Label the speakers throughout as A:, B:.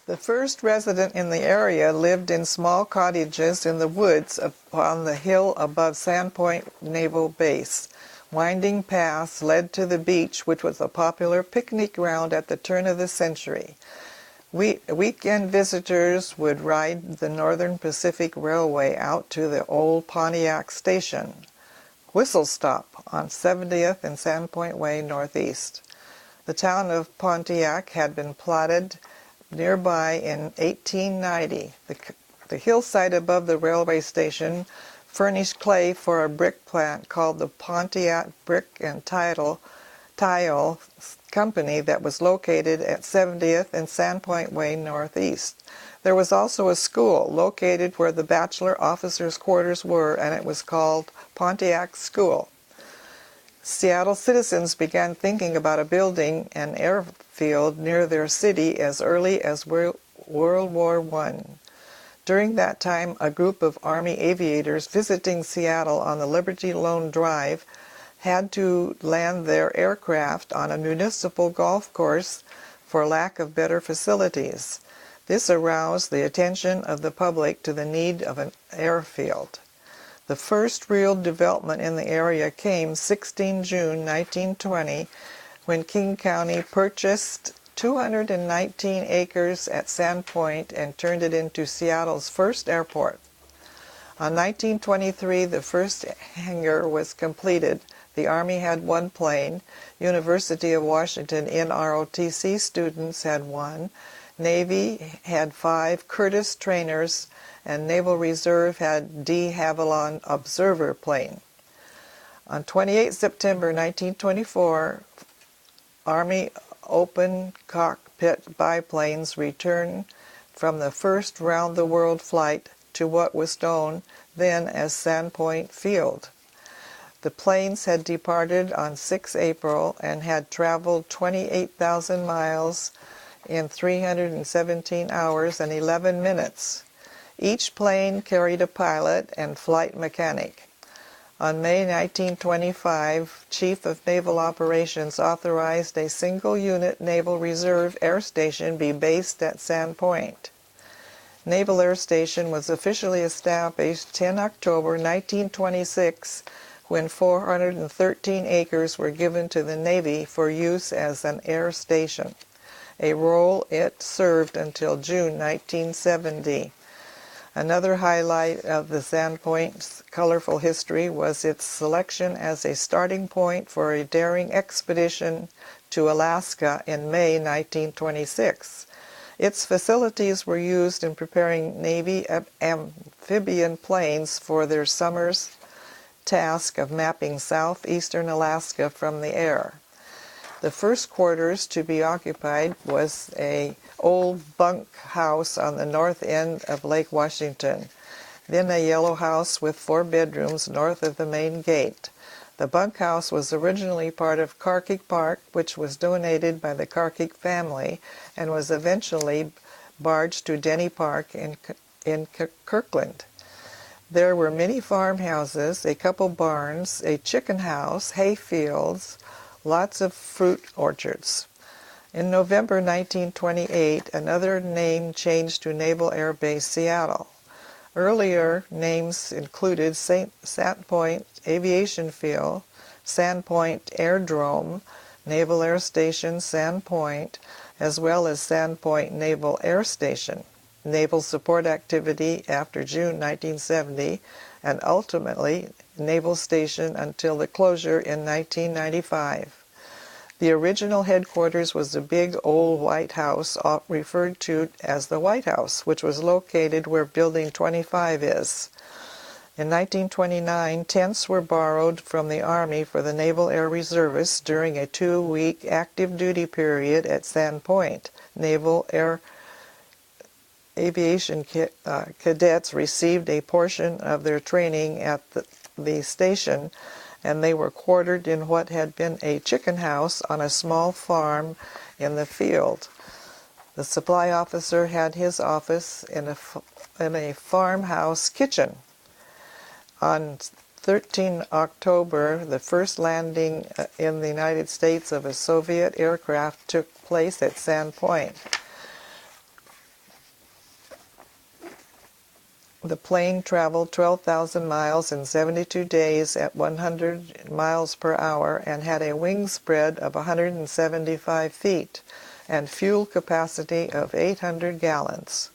A: The first resident in the area lived in small cottages in the woods upon the hill above Sandpoint Naval Base. Winding paths led to the beach, which was a popular picnic ground at the turn of the century. Weekend visitors would ride the Northern Pacific Railway out to the old Pontiac Station, Whistle Stop, on 70th and Sandpoint Way Northeast. The town of Pontiac had been platted nearby in 1890. The hillside above the railway station furnished clay for a brick plant called the Pontiac Brick and Tile Company that was located at 70th and Sandpoint Way Northeast. There was also a school located where the bachelor officers' quarters were, and it was called Pontiac School. Seattle citizens began thinking about building an airfield near their city as early as World War I. During that time, a group of Army aviators visiting Seattle on the Liberty Loan Drive had to land their aircraft on a municipal golf course for lack of better facilities. This aroused the attention of the public to the need of an airfield. The first real development in the area came 16 June 1920 when King County purchased 219 acres at Sandpoint and turned it into Seattle's first airport. On 1923, the first hangar was completed. The Army had one plane, University of Washington NROTC students had one, Navy had 5 Curtiss trainers, and Naval Reserve had de Havilland observer plane. On 28 September 1924, Army open cockpit biplanes returned from the first round-the-world flight to what was known then as Sandpoint Field. The planes had departed on 6 April and had traveled 28,000 miles in 317 hours and 11 minutes. Each plane carried a pilot and flight mechanic. On May 1925, Chief of Naval Operations authorized a single-unit Naval Reserve Air Station be based at Sandpoint. Naval Air Station was officially established 10 October 1926 when 413 acres were given to the Navy for use as an air station, a role it served until June 1970. Another highlight of the Sandpoint's colorful history was its selection as a starting point for a daring expedition to Alaska in May 1926. Its facilities were used in preparing Navy amphibian planes for their summer's task of mapping southeastern Alaska from the air. The first quarters to be occupied was an old bunk house on the north end of Lake Washington, then a yellow house with 4 bedrooms north of the main gate. The bunkhouse was originally part of Carkeek Park, which was donated by the Carkeek family and was eventually barged to Denny Park in Kirkland. There were many farmhouses, a couple barns, a chicken house, hay fields, lots of fruit orchards. In November 1928, another name changed to Naval Air Base Seattle. Earlier names included Sandpoint Aviation Field, Sandpoint Airdrome, Naval Air Station Sandpoint, as well as Sandpoint Naval Air Station, Naval Support Activity after June 1970, and ultimately Naval Station until the closure in 1995. The original headquarters was the big old White House, referred to as the White House, which was located where Building 25 is. In 1929, tents were borrowed from the Army for the Naval Air Reservists during a 2-week active duty period at Sandpoint. Naval Air Aviation cadets received a portion of their training at the station, and they were quartered in what had been a chicken house on a small farm in the field. The supply officer had his office in a farmhouse kitchen. On 13 October, the first landing in the United States of a Soviet aircraft took place at Sandpoint. The plane traveled 12,000 miles in 72 days at 100 miles per hour and had a wing spread of 175 feet and fuel capacity of 800 gallons.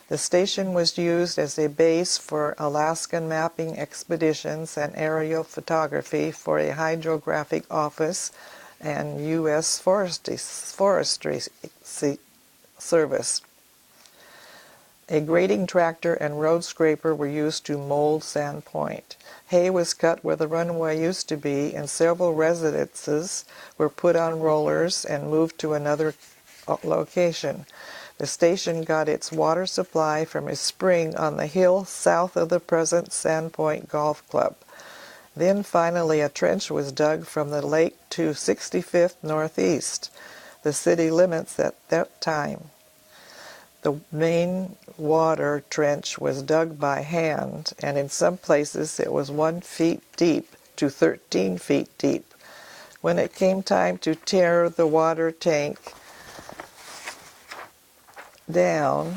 A: The station was used as a base for Alaskan mapping expeditions and aerial photography for a hydrographic office and U.S. Forestry Service. A grading tractor and road scraper were used to mold Sandpoint. Hay was cut where the runway used to be, and several residences were put on rollers and moved to another location. The station got its water supply from a spring on the hill south of the present Sandpoint Golf Club. Then finally a trench was dug from the lake to 65th Northeast, the city limits at that time. The main water trench was dug by hand, and in some places it was 1 feet deep to 13 feet deep. When it came time to tear the water tank down,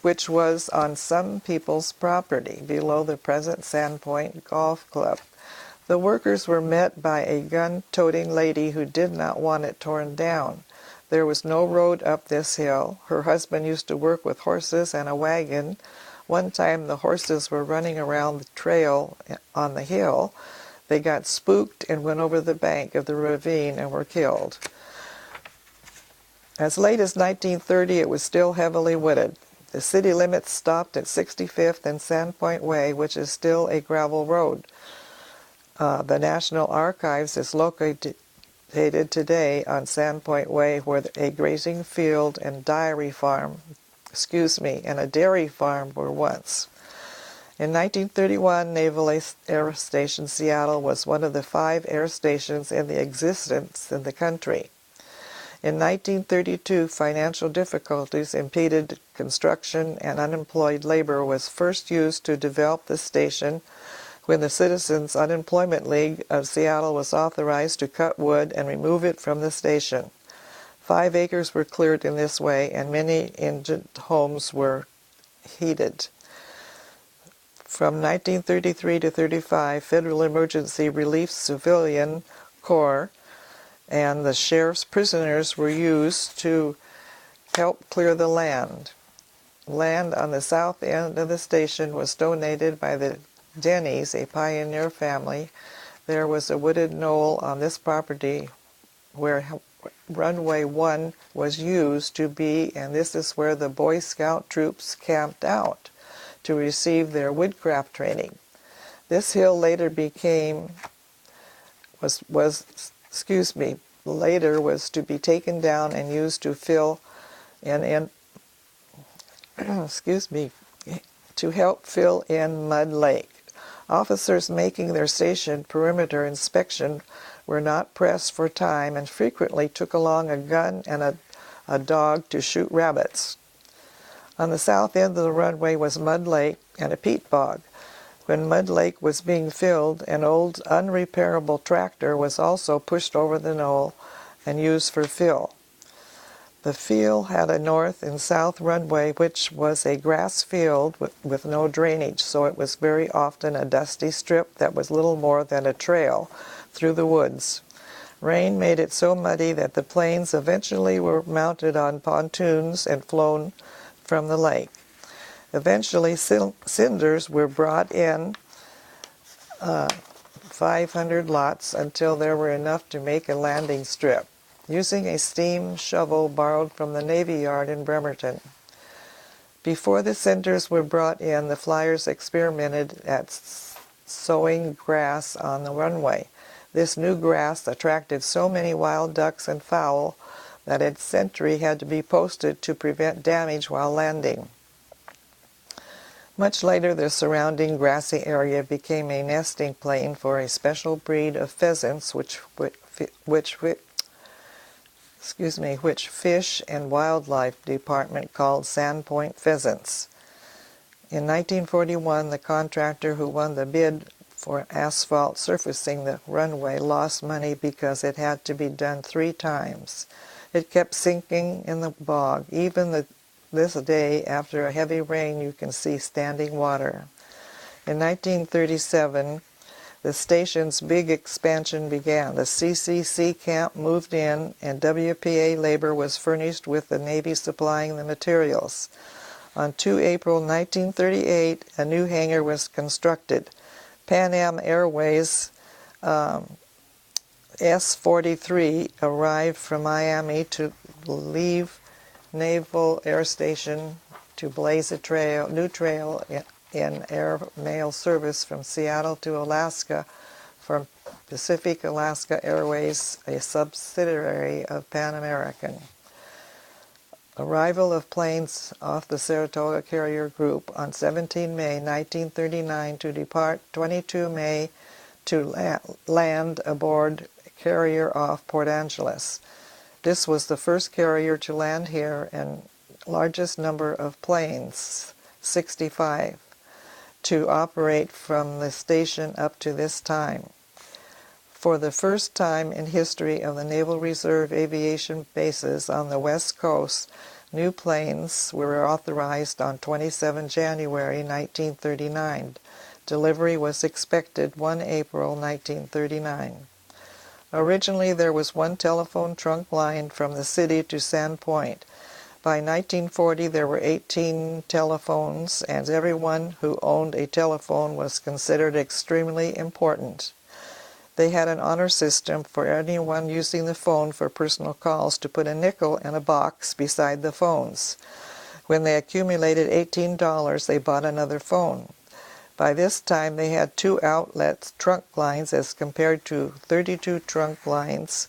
A: which was on some people's property below the present Sandpoint Golf Club, the workers were met by a gun-toting lady who did not want it torn down. There was no road up this hill. Her husband used to work with horses and a wagon. One time the horses were running around the trail on the hill. They got spooked and went over the bank of the ravine and were killed. As late as 1930, it was still heavily wooded. The city limits stopped at 65th and Sandpoint Way, which is still a gravel road. The National Archives is located today on Sandpoint Way, where a grazing field and dairy farm were once. In 1931, Naval Air Station Seattle was one of the 5 air stations in existence in the country. In 1932, financial difficulties impeded construction, and unemployed labor was first used to develop the station when the Citizens Unemployment League of Seattle was authorized to cut wood and remove it from the station. 5 acres were cleared in this way, and many indigent homes were heated. From 1933 to 35, Federal Emergency Relief Civilian Corps and the sheriff's prisoners were used to help clear the land. Land on the south end of the station was donated by the Denny's, a pioneer family. There was a wooded knoll on this property where runway 1 was used to be, and this is where the Boy Scout troops camped out to receive their woodcraft training. This hill later was to be taken down and used to fill to help fill in Mud Lake. Officers making their station perimeter inspection were not pressed for time and frequently took along a gun and a dog to shoot rabbits. On the south end of the runway was Mud Lake and a peat bog. When Mud Lake was being filled, an old unrepairable tractor was also pushed over the knoll and used for fill. The field had a north and south runway, which was a grass field with no drainage, so it was very often a dusty strip that was little more than a trail through the woods. Rain made it so muddy that the planes eventually were mounted on pontoons and flown from the lake. Eventually, cinders were brought in 500 lots until there were enough to make a landing strip, using a steam shovel borrowed from the Navy Yard in Bremerton. Before the cinders were brought in, the flyers experimented at sowing grass on the runway. This new grass attracted so many wild ducks and fowl that a sentry had to be posted to prevent damage while landing. Much later, the surrounding grassy area became a nesting plain for a special breed of pheasants which Fish and Wildlife Department called Sandpoint pheasants. In 1941, the contractor who won the bid for asphalt surfacing the runway lost money because it had to be done 3 times. It kept sinking in the bog. Even the this day, after a heavy rain, you can see standing water. In 1937, the station's big expansion began. The CCC camp moved in, and WPA labor was furnished with the Navy supplying the materials. On 2 April 1938, a new hangar was constructed. Pan Am Airways S-43 arrived from Miami to leave Naval Air Station to blaze a new trail in air mail service from Seattle to Alaska from Pacific Alaska Airways, a subsidiary of Pan American. Arrival of planes off the Saratoga Carrier Group on 17 May 1939 to depart 22 May to land aboard carrier off Port Angeles. This was the first carrier to land here and largest number of planes, 65, to operate from the station up to this time. For the first time in history of the Naval Reserve aviation bases on the West Coast, new planes were authorized on 27 January 1939. Delivery was expected 1 April 1939. Originally, there was one telephone trunk line from the city to Sandpoint. By 1940, there were 18 telephones, and everyone who owned a telephone was considered extremely important. They had an honor system for anyone using the phone for personal calls to put a nickel in a box beside the phones. When they accumulated $18, they bought another phone. By this time, they had 2 outlet trunk lines as compared to 32 trunk lines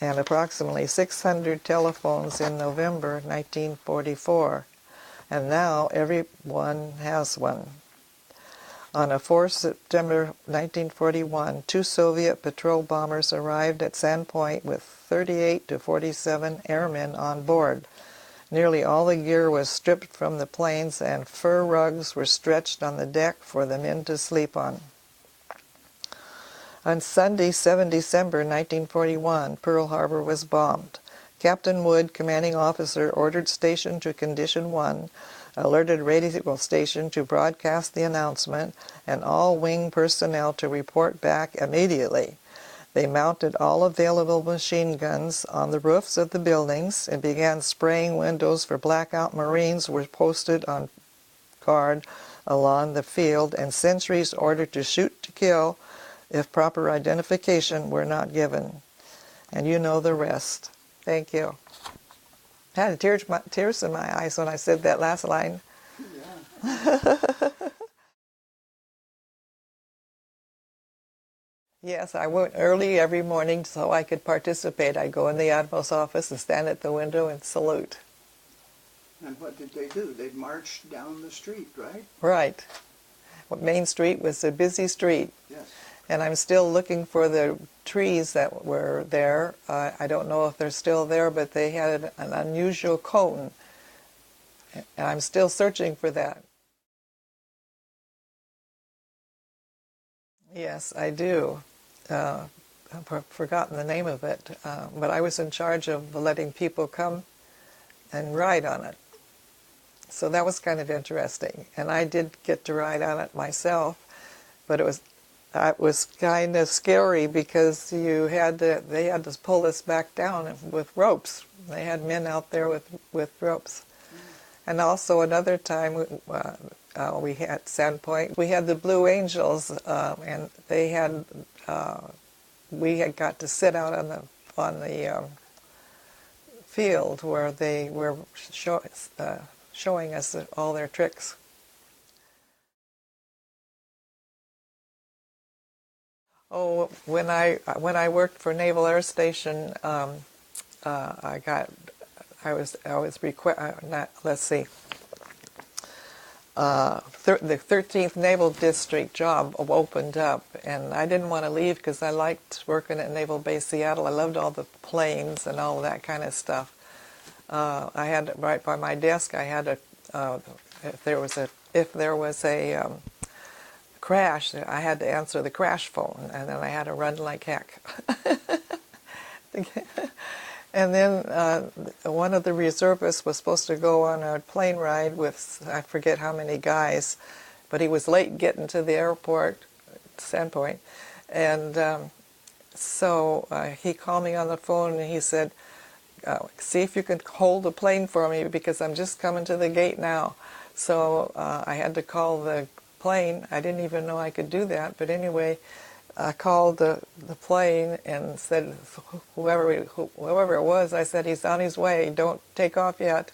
A: and approximately 600 telephones in November 1944. And now everyone has one. On a 4 September 1941, 2 Soviet patrol bombers arrived at Sandpoint with 38 to 47 airmen on board. Nearly all the gear was stripped from the planes, and fur rugs were stretched on the deck for the men to sleep on. On Sunday, 7 December 1941, Pearl Harbor was bombed. Captain Wood, commanding officer, ordered station to Condition 1, alerted radio station to broadcast the announcement, and all wing personnel to report back immediately. They mounted all available machine guns on the roofs of the buildings and began spraying windows, for blackout Marines were posted on guard along the field, and sentries ordered to shoot to kill if proper identification were not given. And you know the rest. Thank you. I had tears in my eyes when I said that last line. Yeah. Yes, I went early every morning so I could participate. I'd go in the Admiral's office and stand at the window and salute.
B: And what did they do? They'd march down the street, right?
A: Right. Main Street was a busy street.
B: Yes.
A: And I'm still looking for the trees that were there. I don't know if they're still there, but they had an unusual cone. And I'm still searching for that. Yes, I do. I've forgotten the name of it, but I was in charge of letting people come and ride on it. So that was kind of interesting. And I did get to ride on it myself, but it was kind of scary because they had to pull us back down with ropes. They had men out there with ropes. And also another time, we had Sandpoint. We had the Blue Angels, and they had we had got to sit out on the field where they were showing us all their tricks. Oh, when I worked for Naval Air Station, the 13th Naval District job opened up, and I didn't want to leave because I liked working at Naval Base Seattle. I loved all the planes and all that kind of stuff. I had right by my desk. I had if there was a crash, I had to answer the crash phone, and then I had to run like heck. And then one of the reservists was supposed to go on a plane ride with, I forget how many guys, but he was late getting to the airport, Sandpoint. And so he called me on the phone and he said, see if you can hold the plane for me because I'm just coming to the gate now. So I had to call the plane. I didn't even know I could do that, but anyway, I called the plane and said, whoever it was, I said, he's on his way, don't take off yet.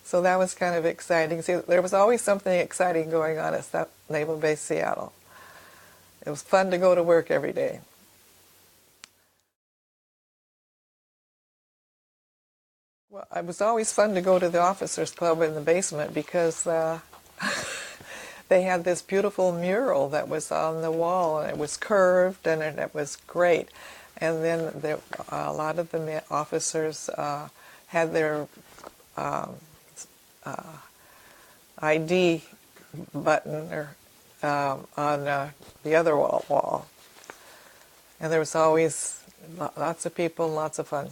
A: So that was kind of exciting. See, there was always something exciting going on at Naval Base Seattle. It was fun to go to work every day. Well, it was always fun to go to the officers' club in the basement because they had this beautiful mural that was on the wall, and it was curved, and it was great. And then a lot of the officers had their ID button on the other wall. And there was always lots of people and lots of fun.